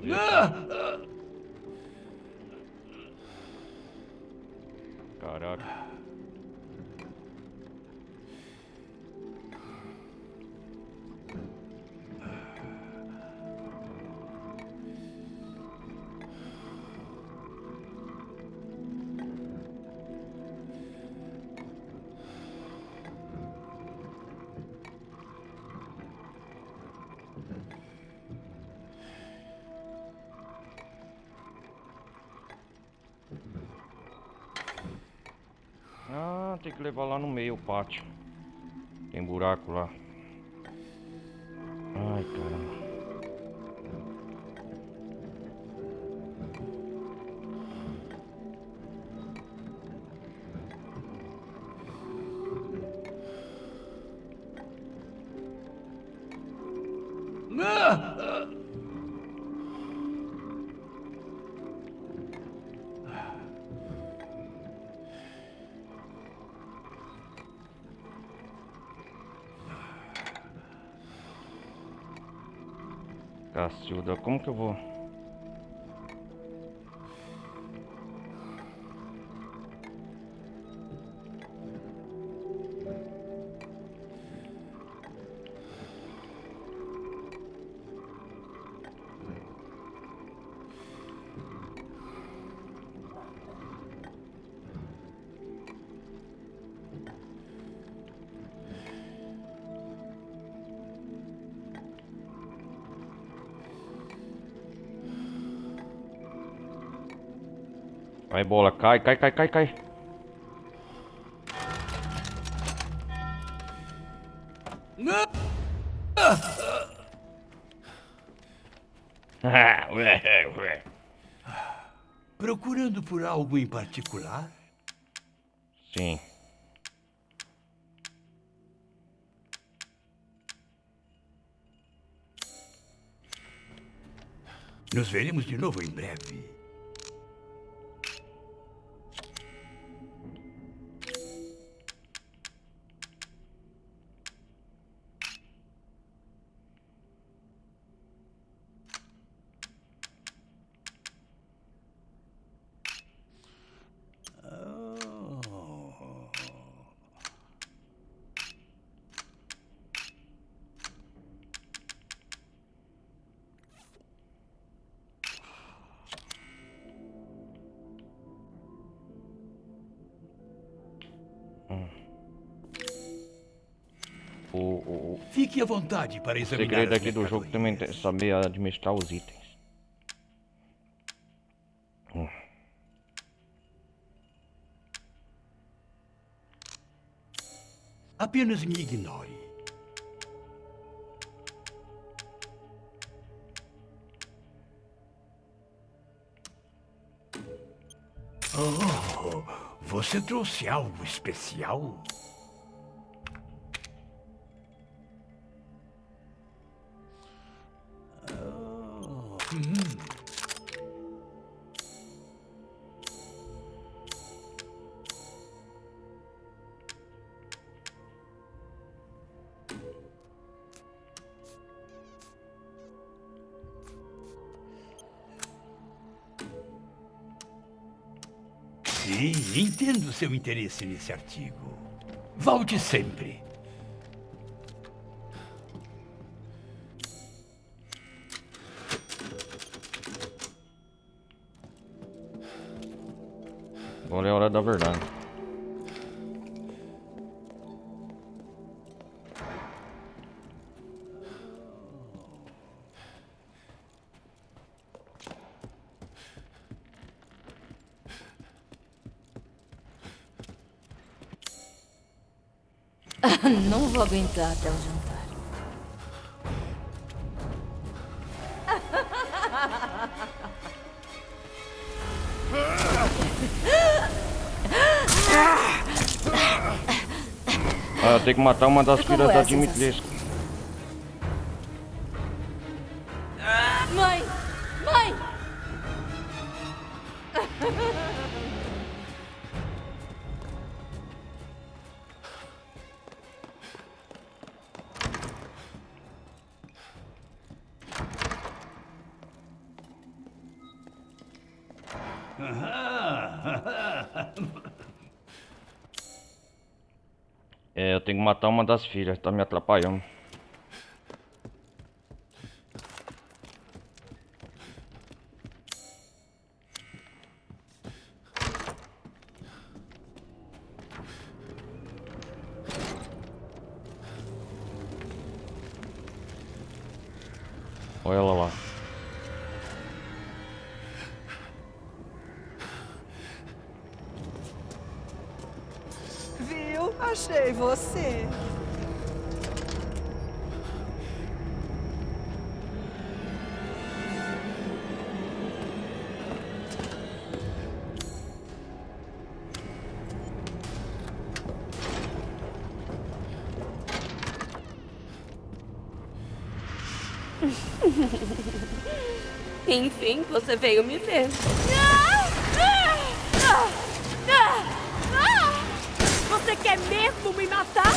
Vamos ver aqui. Caraca. Ah, tem que levar lá no meio o pátio. Tem buraco lá. Ai, caramba. Cacilda, como que eu vou? Vai, bola, cai, cai, cai, cai, cai. Procurando por algo em particular? Sim. Nos veremos de novo em breve. Fique à vontade para O examinar segredo as aqui do jogo também é mercadorias. saber administrar os itens. Apenas me ignore. Oh, você trouxe algo especial? Sim, entendo seu interesse nesse artigo. Volte sempre. Agora é a hora da verdade. Não vou aguentar até o jantar. Ah, eu tenho que matar uma das Como filhas é da a sensação? Dimitrescu. Mãe! Mãe! É, eu tenho que matar uma das filhas, tá me atrapalhando. Olha ela lá. Viu? Achei você. Enfim, você veio me ver. Você quer mesmo me matar?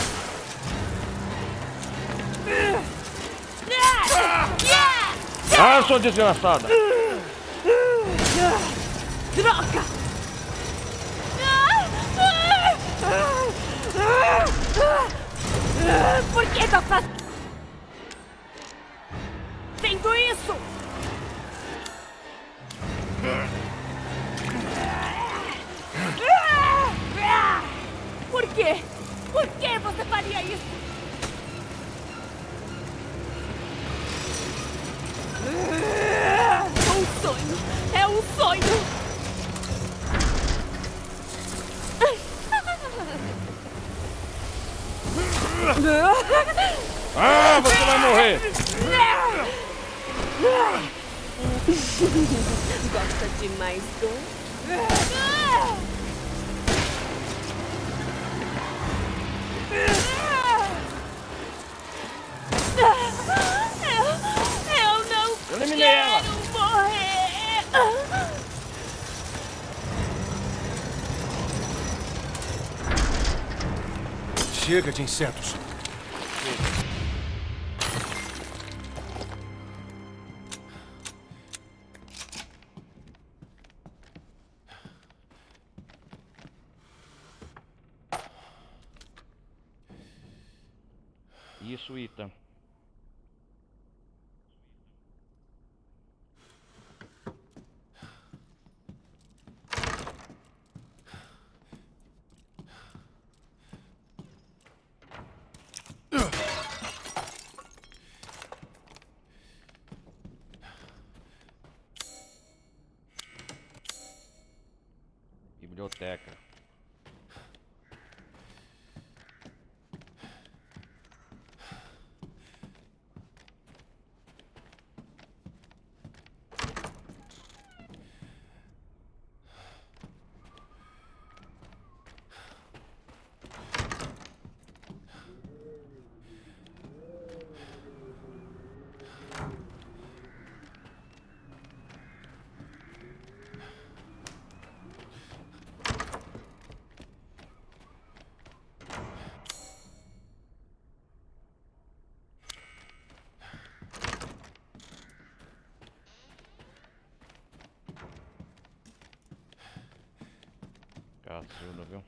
Ah, sua desgraçada! Droga! Por que tá fazendo isso? Por quê? Por que você faria isso? Um sonho! É um sonho! Ah, você vai morrer! Gosta de mais dor? Eu não Eliminei ela! quero morrer! Chega de insetos. Isso, Ethan. Biblioteca. Cacilda, viu?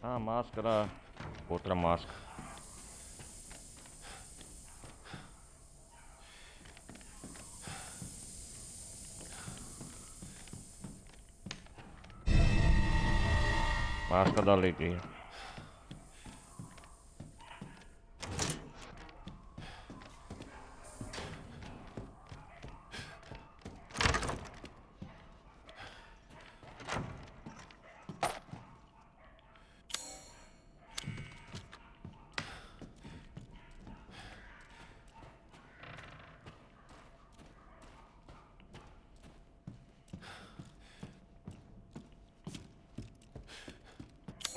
Ah, máscara. Outra máscara. Máscara da alegria.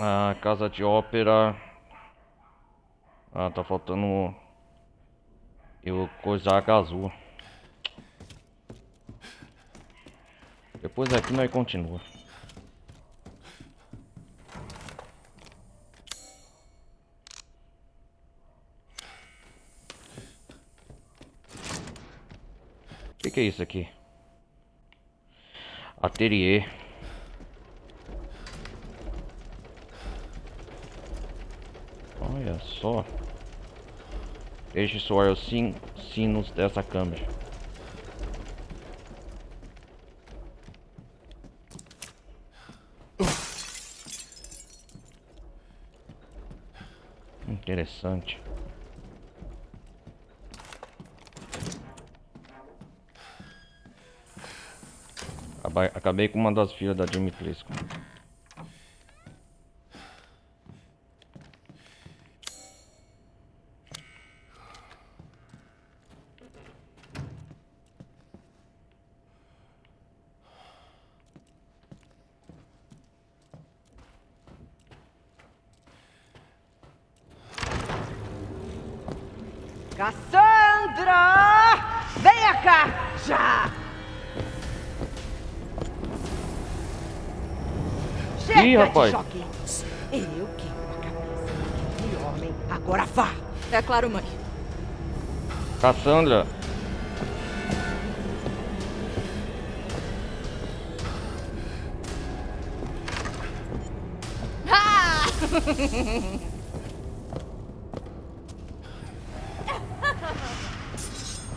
A casa de ópera. Ah, tá faltando eu coisar a azul. Depois aqui nós continua. O que é isso aqui? Ateliê. Olha só. Este soar os sinos dessa câmera. Interessante. Acabei com uma das filhas da Dimitrescu. Cassandra! Venha cá! Já! Chega Ih, rapaz. de joguinhos! Eu quero a cabeça daquele homem. Agora vá! É claro, mãe. Cassandra.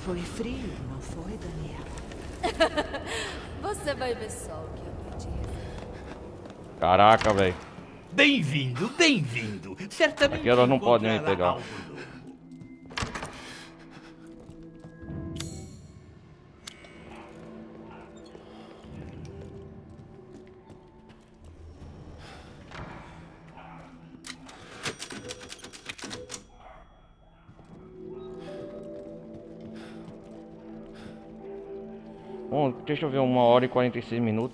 Foi frio, não foi, Daniela? Você vai ver só o que eu vou te dizer. Caraca, velho. Bem-vindo, bem-vindo. Certamente Aqui elas não podem me encontrará pegar. algo novo. Bom, deixa eu ver, 1h46.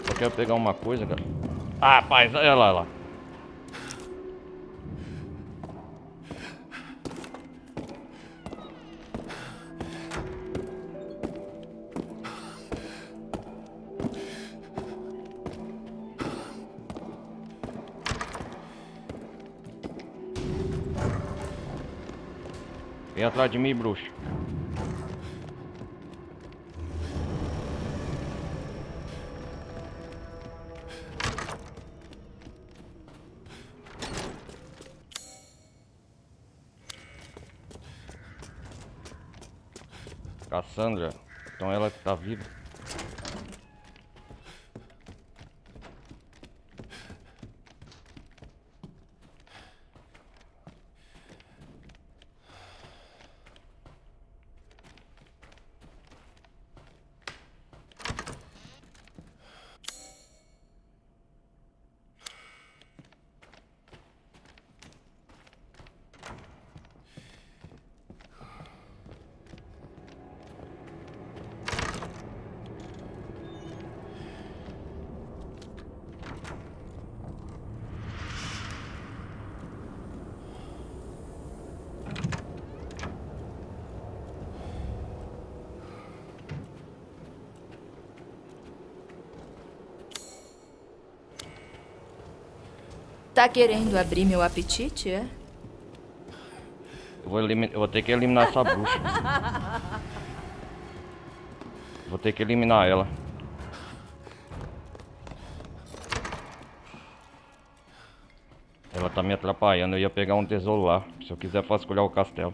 Só quero pegar uma coisa, cara. Ah, rapaz, olha lá, olha lá. Vem atrás de mim, bruxo. Cassandra. Então ela que tá viva. Tá querendo abrir meu apetite, é? Eu vou ter que eliminar essa bruxa. Vou ter que eliminar ela. Ela tá me atrapalhando. Eu ia pegar um tesouro lá. Se eu quiser, vasculhar o castelo.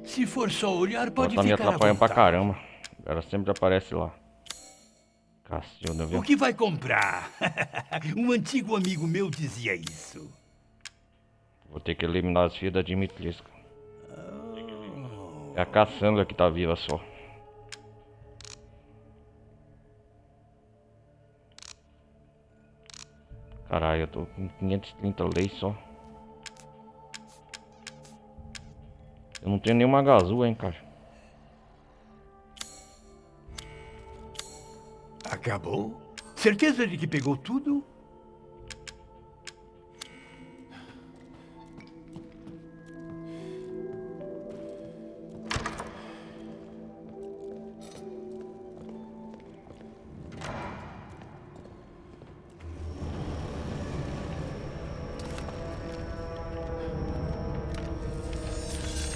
Se for só olhar, Ela pode tá me ficar à atrapalhando pra vontade. caramba. Ela sempre aparece lá. Cacilda, viu? O que vai comprar? Um antigo amigo meu dizia isso. Vou ter que eliminar as filhas da Dimitrescu. É a Cassandra que tá viva só. Caralho, eu tô com 530 leis só. Eu não tenho nenhuma gazua, hein, cara. Acabou? Certeza de que pegou tudo?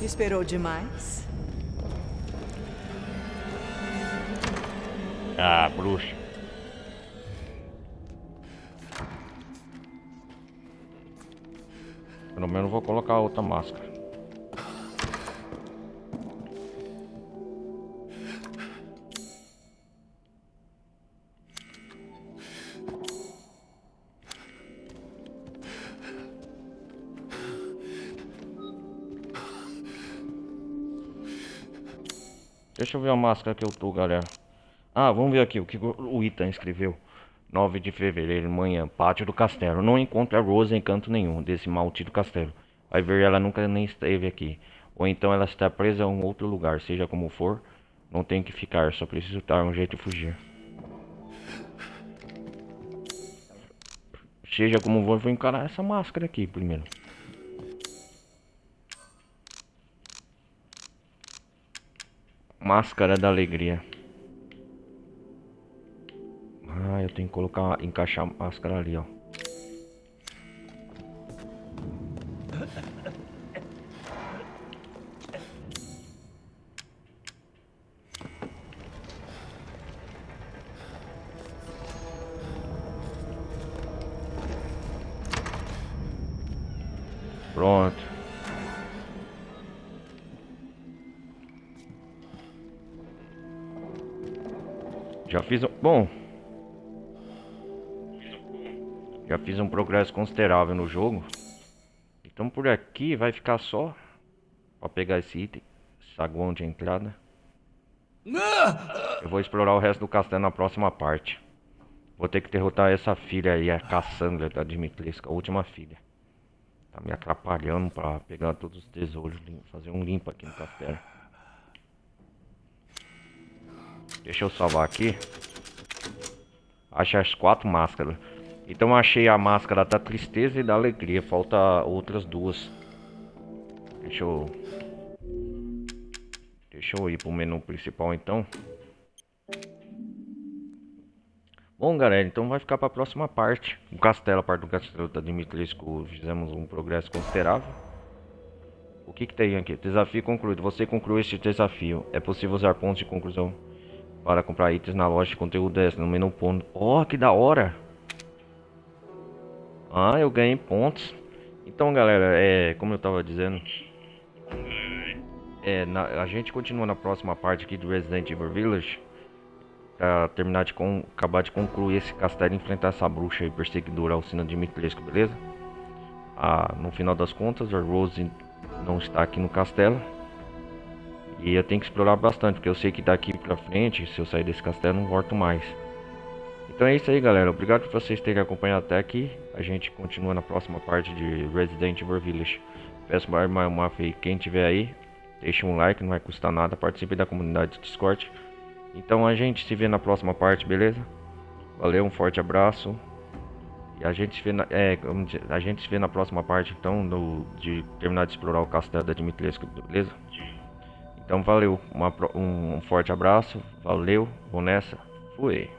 Esperou demais? Ah, bruxa. Pelo menos vou colocar outra máscara. Deixa eu ver a máscara que eu tô, galera. Ah, vamos ver aqui o que o Ethan escreveu. 9 de fevereiro, manhã, pátio do castelo. Não encontra a Rose em canto nenhum desse maldito castelo. Vai ver, ela nunca nem esteve aqui. Ou então ela está presa a um outro lugar. Seja como for, não tem que ficar. Só preciso dar um jeito de fugir. Seja como for, vou encarar essa máscara aqui primeiro. Máscara da alegria. Ah, eu tenho que colocar, encaixar a máscara ali, ó. Pronto. Já fiz um... Bom, já fiz um progresso considerável no jogo. Então por aqui vai ficar só pra pegar esse item, saguão de entrada. Eu vou explorar o resto do castelo na próxima parte. Vou ter que derrotar essa filha aí, a Cassandra da Dimitrescu, a última filha. Tá me atrapalhando pra pegar todos os tesouros, fazer um limpo aqui no castelo. Deixa eu salvar aqui. Achei as 4 máscaras. Então achei a máscara da tristeza e da alegria. Falta outras 2. Deixa eu ir pro menu principal então. Bom, galera, então vai ficar pra próxima parte. O castelo, a parte do castelo da Dimitrescu, fizemos um progresso considerável. O que tem aqui? Desafio concluído. Você concluiu este desafio. É possível usar pontos de conclusão para comprar itens na loja de conteúdo extra no menu ponto. Oh, que da hora! Ah, eu ganhei pontos. Então, galera, como eu tava dizendo, a gente continua na próxima parte aqui do Resident Evil Village. Pra terminar de acabar de concluir esse castelo e enfrentar essa bruxa aí perseguidora, Alcina Dimitrescu, beleza? No final das contas, a Rose não está aqui no castelo. E eu tenho que explorar bastante, porque eu sei que daqui pra frente, se eu sair desse castelo, não volto mais. Então é isso aí, galera. Obrigado por vocês terem acompanhado até aqui. A gente continua na próxima parte de Resident Evil Village. Peço mais uma vez, quem tiver aí, deixe um like, não vai custar nada. Participe da comunidade do Discord. Então a gente se vê na próxima parte, beleza? Valeu, um forte abraço. E a gente se vê na próxima parte, então, de terminar de explorar o castelo da Dimitrescu, beleza? Então valeu, um forte abraço, valeu, vou nessa, fui.